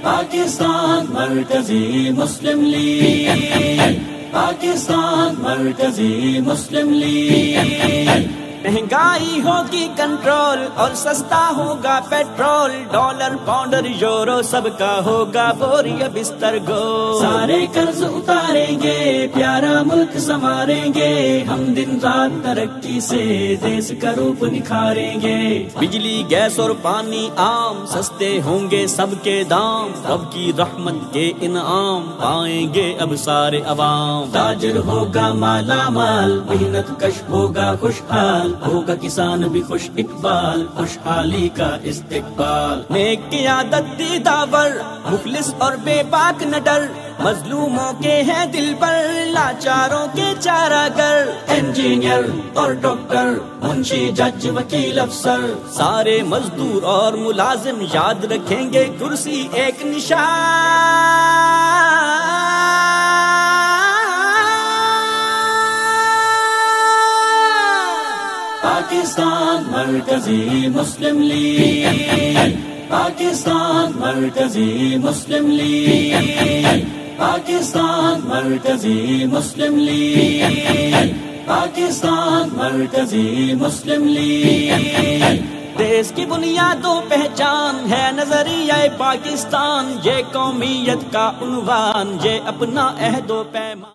پاکستان مرکزی مسلم لیگ، پاکستان مرکزی مسلم لیگ۔ مہنگائی ہوگی کنٹرول اور سستا ہوگا پیٹرول، ڈالر پاؤنڈر یورو سب کا ہوگا بوریا بستر گو۔ سارے قرض اتاریں گے، پیارا ملک سنواریں گے، ہم دن رات ترقی سے دیس کا روپ نکھاریں گے۔ بجلی گیس اور پانی عام، سستے ہوں گے سب کے دام، رب کی رحمت کے انعام پائیں گے اب سارے عوام۔ تاجر ہوگا مالا مال، محنت کش ہوگا خوشحال، ہوگا کسان بھی خوش اقبال، خوشحالی کا استقبال۔ نیک قیادت دی داور، مخلص اور بے باک نہ ڈر، مظلوموں کے ہیں دل پر، لاچاروں کے چارہ گر۔ انجینئر اور ڈاکٹر، منشی جج وکیل افسر، سارے مزدور اور ملازم یاد رکھیں گے کرسی ایک نشان۔ پاکستان مرکزی مسلم لیگ، پاکستان مرکزی مسلم لیگ، پاکستان مرکزی مسلم لیگ، پاکستان مرکزی مسلم لیگ۔ دیس کی بنیاد و پہچان ہے نظریہ پاکستان، یہ قومیت کا عنوان، یہ اپنا عہد و پیمان۔